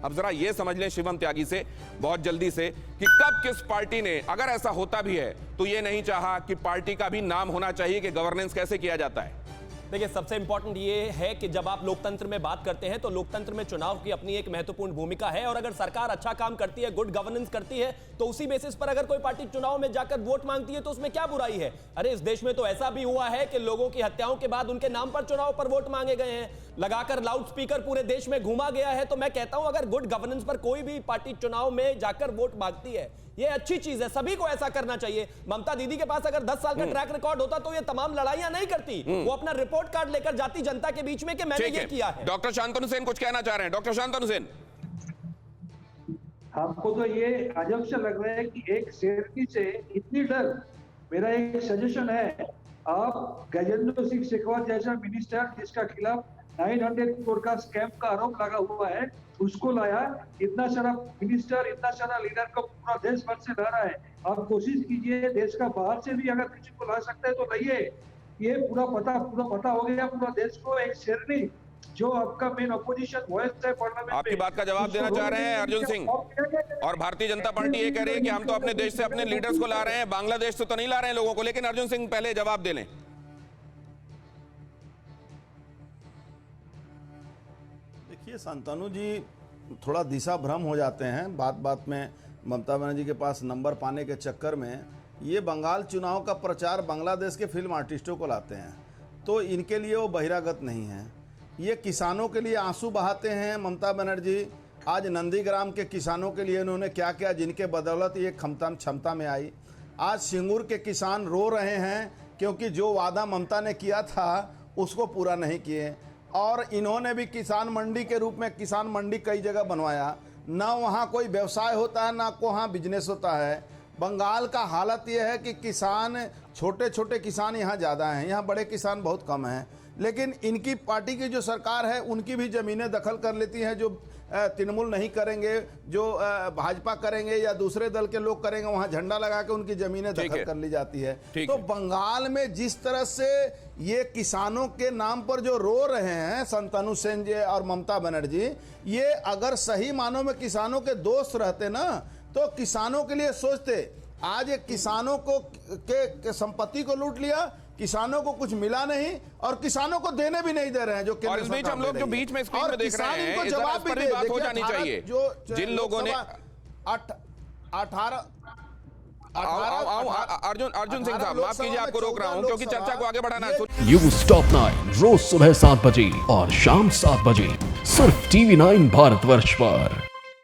अब जरा ये समझ लें शिवम त्यागी से बहुत जल्दी से कि कब किस पार्टी ने, अगर ऐसा होता भी है तो ये नहीं चाहा कि पार्टी का भी नाम होना चाहिए कि गवर्नेंस कैसे किया जाता है। देखिए, सबसे इंपॉर्टेंट ये है कि जब आप लोकतंत्र में बात करते हैं तो लोकतंत्र में चुनाव की अपनी एक महत्वपूर्ण भूमिका है, और अगर सरकार अच्छा काम करती है, गुड गवर्नेंस करती है, तो उसी बेसिस पर अगर कोई पार्टी चुनाव में जाकर वोट मांगती है तो उसमें क्या बुराई है। अरे इस देश में तो ऐसा भी हुआ है कि लोगों की हत्याओं के बाद उनके नाम पर चुनाव पर वोट मांगे गए हैं, लगाकर लाउड स्पीकर पूरे देश में घुमा गया है। तो मैं कहता हूं अगर गुड गवर्नेंस पर कोई भी पार्टी चुनाव में जाकर वोट मांगती है, ये अच्छी चीज है, सभी को ऐसा करना चाहिए। ममता दीदी के पास अगर 10 साल का ट्रैक रिकॉर्ड होता तो ये तमाम लड़ाइयां नहीं करती, वो अपना रिपोर्ट कार्ड लेकर जाती जनता के बीच में कि मैंने ये किया है। डॉक्टर शांतनु सेन कुछ कहना चाह रहे हैं। डॉक्टर शांतनु सेन, हमको तो ये अजब से लग रहा है कि एक शेरनी से इतनी डर। मेरा एक सजेशन है, आप गजेंद्र सिंह शेखावत जैसा मिनिस्टर जिसका खिलाफ 900 करोड़ का स्कैम का आरोप लगा हुआ है, उसको लाया। इतना सारा मिनिस्टर, इतना सारा लीडर को पूरा देश भर से ला रहा है। आप कोशिश कीजिए, देश का बाहर से भी अगर किसी को ला सकते हैं तो लाइए। ये पूरा पता हो गया पूरा देश को। एक शेरनी जो आपका मेन अपोजिशन वॉइस है पार्लियामेंट में, आपकी बात का जवाब देना चाह रहे हैं अर्जुन सिंह, और भारतीय जनता पार्टी ये कह रही है कि हम तो अपने देश से अपने लीडर्स को ला रहे हैं, बांग्लादेश से तो नहीं ला रहे हैं लोगों को। लेकिन अर्जुन सिंह पहले जवाब दे लें। देखिए, शांतनु जी थोड़ा दिशा भ्रम हो जाते हैं बात बात में। ममता बनर्जी के पास नंबर पाने के चक्कर में ये बंगाल चुनाव का प्रचार बांग्लादेश के फिल्म आर्टिस्टों को लाते हैं, तो इनके लिए वो बहिरागत नहीं है। ये किसानों के लिए आंसू बहाते हैं ममता बनर्जी। आज नंदीग्राम के किसानों के लिए उन्होंने क्या किया, जिनके बदौलत ये क्षमता में आई। आज सिंगूर के किसान रो रहे हैं क्योंकि जो वादा ममता ने किया था उसको पूरा नहीं किए, और इन्होंने भी किसान मंडी के रूप में किसान मंडी कई जगह बनवाया। ना वहाँ कोई व्यवसाय होता है, ना वहाँ बिजनेस होता है। बंगाल का हालत यह है कि किसान, छोटे छोटे किसान यहाँ ज़्यादा हैं, यहाँ बड़े किसान बहुत कम हैं। लेकिन इनकी पार्टी की जो सरकार है उनकी भी ज़मीनें दखल कर लेती हैं। जो तृणमूल नहीं करेंगे, जो भाजपा करेंगे या दूसरे दल के लोग करेंगे, वहाँ झंडा लगा के उनकी ज़मीनें दखल कर ली जाती है। तो बंगाल में जिस तरह से ये किसानों के नाम पर जो रो रहे हैं शांतनु सेन जी और ममता बनर्जी, ये अगर सही मानों में किसानों के दोस्त रहते ना तो किसानों के लिए सोचते। आज ये किसानों को के संपत्ति को लूट लिया, किसानों को कुछ मिला नहीं, और किसानों को देने भी नहीं दे रहे हैं। जो और इस बीच हम लोग जो बीच में स्क्रीन में देख रहे हैं, इनको जवाब भी बात हो जानी चाहिए। जो जिन लोगों ने 18 अर्जुन सिंह साहब, माफ कीजिए आपको रोक रहा हूं क्योंकि चर्चा को आगे बढ़ाना है। न्यूज़ टॉप 9 रोज सुबह 7 बजे और शाम 7 बजे सिर्फ TV9 भारतवर्ष पर।